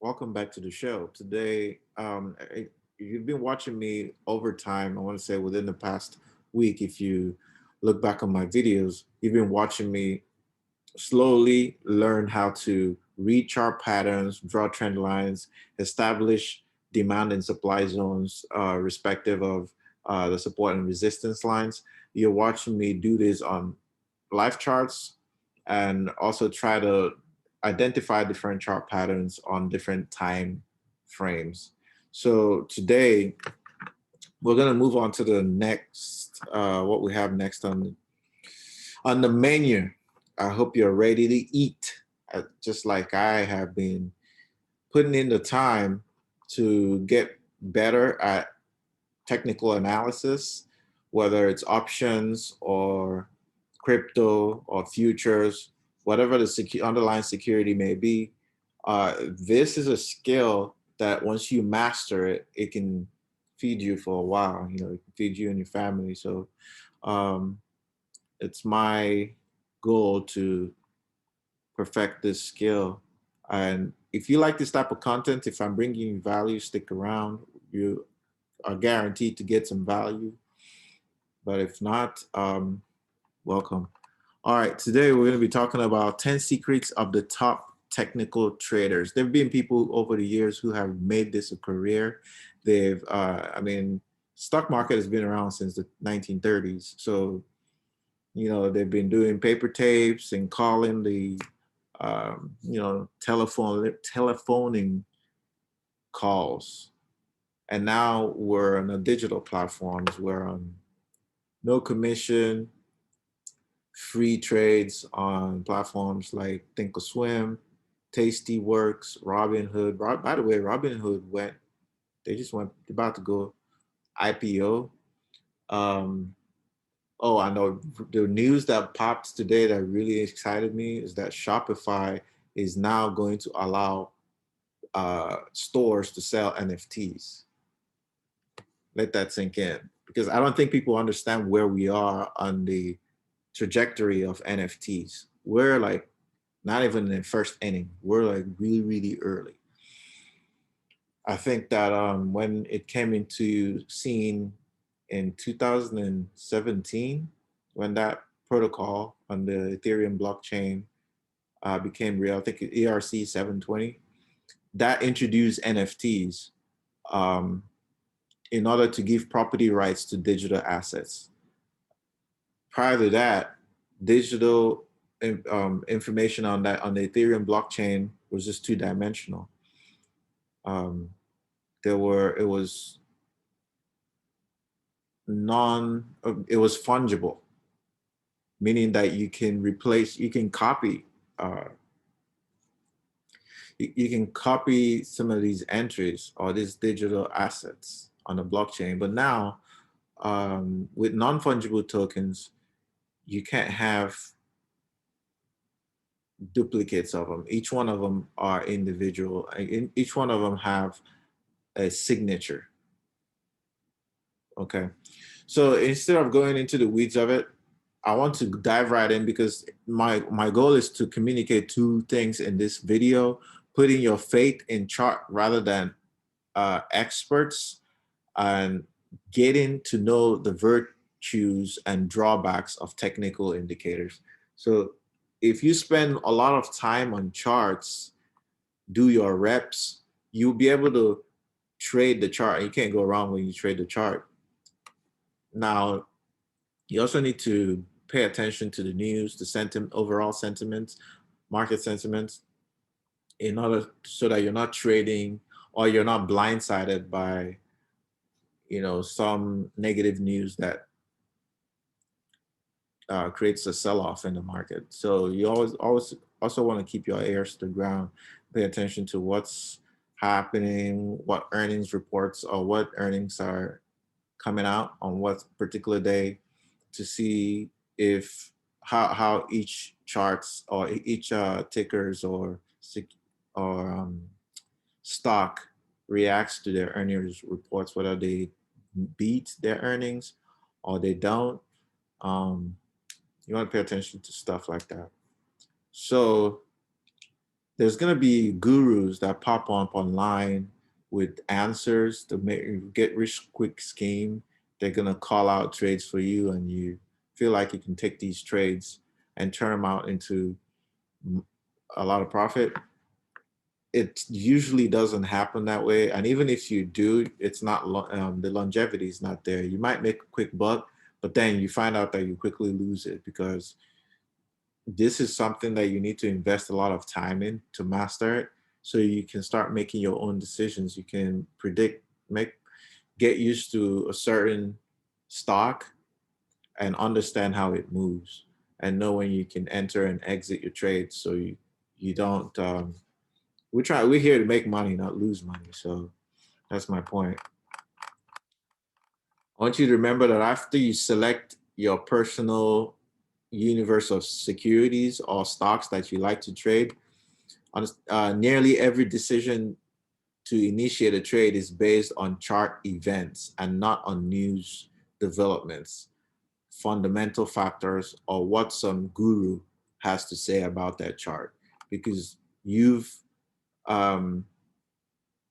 Welcome back to the show. Today, you've been watching me over time. I want to say within the past week, if you look back on my videos, you've been watching me slowly learn how to read chart patterns, draw trend lines, establish demand and supply zones, respective of the support and resistance lines. You're watching me do this on live charts and also try to identify different chart patterns on different time frames. So today we're going to move on to the next, what we have next on the menu. I hope you're ready to eat, just like I have been putting in the time to get better at technical analysis, whether it's options or crypto or futures, whatever the underlying security may be. This is a skill that once you master it, it can feed you for a while. You know, it can feed you and your family. So um, it's my goal to perfect this skill. And if you like this type of content, if I'm bringing you value, stick around. You are guaranteed to get some value. But if not, welcome. All right, today we're going to be talking about 10 secrets of the top technical traders. There have been people over the years who have made this a career. Stock market has been around since the 1930s. So, they've been doing paper tapes and calling the, telephoning calls. And now we're on the digital platforms. We're on no commission, free trades on platforms like Thinkorswim, Tastyworks, Robinhood. By the way, Robinhood about to go IPO. Um, oh, I know the news that popped today that really excited me is that Shopify is now going to allow stores to sell NFTs. Let that sink in because I don't think people understand where we are on the trajectory of NFTs. We're like not even in the first inning. We're like really, really early. I think that when it came into scene in 2017, when that protocol on the Ethereum blockchain became real, I think ERC 720, that introduced NFTs um, in order to give property rights to digital assets. Prior to that, digital information on the Ethereum blockchain was just two-dimensional. Um, it was it was fungible, meaning that you can copy, uh, you can copy some of these entries or these digital assets on the blockchain. But now, with non-fungible tokens, you can't have duplicates of them. Each one of them are individual. Each one of them have a signature. Okay. So instead of going into the weeds of it, I want to dive right in because my goal is to communicate two things in this video: putting your faith in chart rather than experts, and getting to know the virtues and drawbacks of technical indicators. So if you spend a lot of time on charts, do your reps, you'll be able to trade the chart. You can't go wrong when you trade the chart. Now, you also need to pay attention to the news, the overall sentiments, market sentiments, in order so that you're not trading or you're not blindsided by, some negative news that creates a sell-off in the market. So you always also want to keep your ears to the ground, pay attention to what's happening, what earnings reports or what earnings are coming out on what particular day, to see if how each charts or each tickers or stock reacts to their earnings reports, whether they beat their earnings or they don't. Um, you want to pay attention to stuff like that. So there's going to be gurus that pop up online with answers to make get rich quick scheme. They're going to call out trades for you, and you feel like you can take these trades and turn them out into a lot of profit. It usually doesn't happen that way, and even if you do, it's not the longevity is not there. You might make a quick buck, but then you find out that you quickly lose it, because this is something that you need to invest a lot of time in to master it, so you can start making your own decisions. You can predict, get used to a certain stock and understand how it moves, and know when you can enter and exit your trades, so you don't we're here to make money, not lose money. So that's my point. I want you to remember that after you select your personal universe of securities or stocks that you like to trade, on nearly every decision to initiate a trade is based on chart events and not on news developments, fundamental factors, or what some guru has to say about that chart. Because you've um,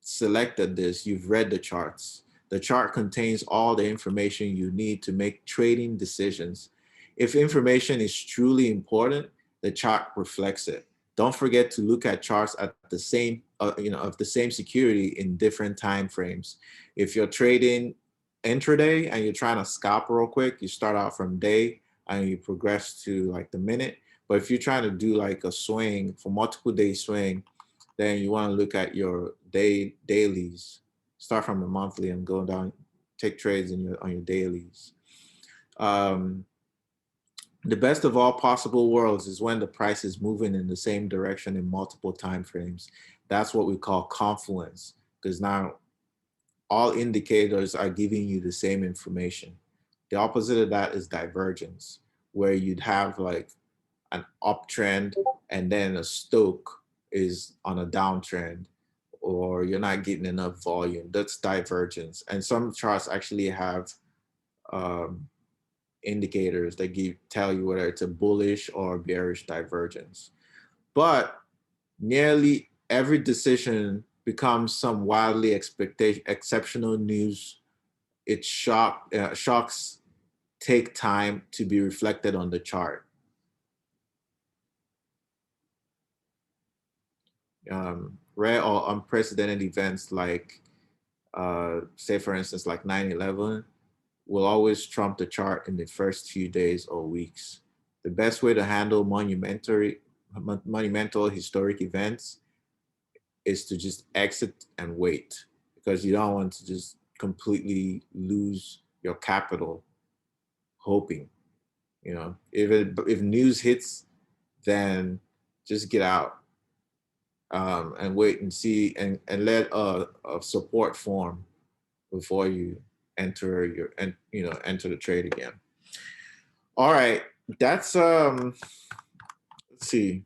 selected this, you've read the charts. The chart contains all the information you need to make trading decisions. If information is truly important, the chart reflects it. Don't forget to look at charts at the same, of the same security in different time frames. If you're trading intraday and you're trying to scalp real quick, you start out from day and you progress to like the minute. But if you're trying to do like a swing, for multiple day swing, then you want to look at your dailies. Start from the monthly and go down, take trades in on your dailies. Um, the best of all possible worlds is when the price is moving in the same direction in multiple time frames. That's what we call confluence, because now all indicators are giving you the same information. The opposite of that is divergence, where you'd have like an uptrend and then a stoke is on a downtrend, or you're not getting enough volume. That's divergence. And some charts actually have um, indicators that tell you whether it's a bullish or bearish divergence. But nearly every decision becomes some wildly exceptional news. Shocks take time to be reflected on the chart. Rare or unprecedented events like, say for instance, like 9/11, will always trump the chart in the first few days or weeks. The best way to handle monumental historic events is to just exit and wait, because you don't want to just completely lose your capital hoping. If news hits, then just get out, and wait and see, and let a support form before you enter the trade again. All right, that's let's see.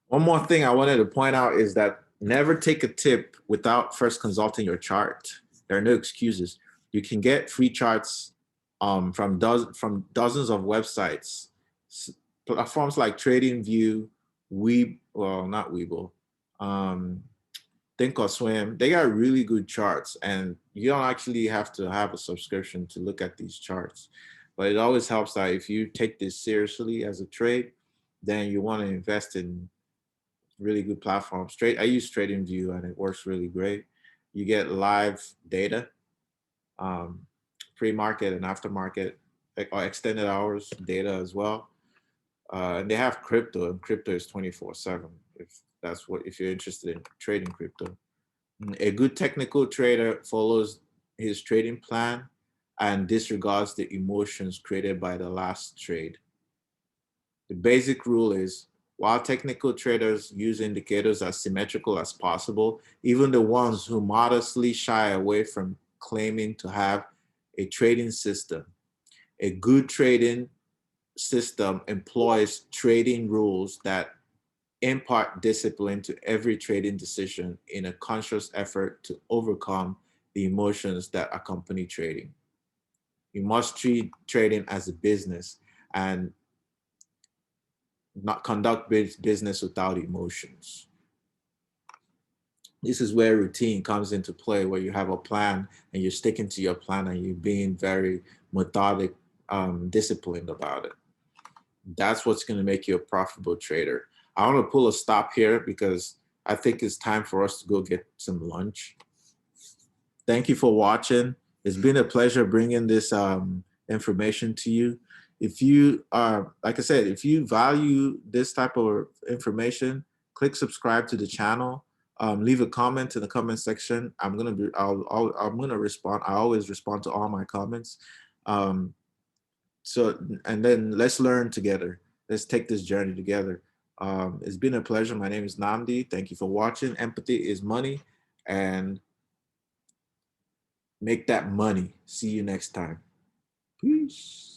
One more thing I wanted to point out is that never take a tip without first consulting your chart. There are no excuses. You can get free charts from dozens of websites, platforms like TradingView, not Webull, um, Thinkorswim. They got really good charts, and you don't actually have to have a subscription to look at these charts. But it always helps that if you take this seriously as a trade, then you want to invest in really good platforms. I use TradingView and it works really great. You get live data, um, pre-market and aftermarket, or extended hours data as well. And they have crypto, and crypto is 24/7. If you're interested in trading crypto, a good technical trader follows his trading plan and disregards the emotions created by the last trade. The basic rule is, while technical traders use indicators as symmetrical as possible, even the ones who modestly shy away from claiming to have a trading system, a good trading system employs trading rules that impart discipline to every trading decision in a conscious effort to overcome the emotions that accompany trading. You must treat trading as a business, and not conduct business without emotions. This is where routine comes into play, where you have a plan and you're sticking to your plan and you're being very methodic, disciplined about it. That's what's going to make you a profitable trader. I want to pull a stop here because I think it's time for us to go get some lunch. Thank you for watching. It's been a pleasure bringing this information to you. If you are, like I said, if you value this type of information, click subscribe to the channel. Leave a comment in the comment section. I'm gonna respond. I always respond to all my comments. Um, and then let's learn together. Let's take this journey together. It's been a pleasure. My name is Namdi. Thank you for watching. Empathy is money, and make that money. See you next time. Peace.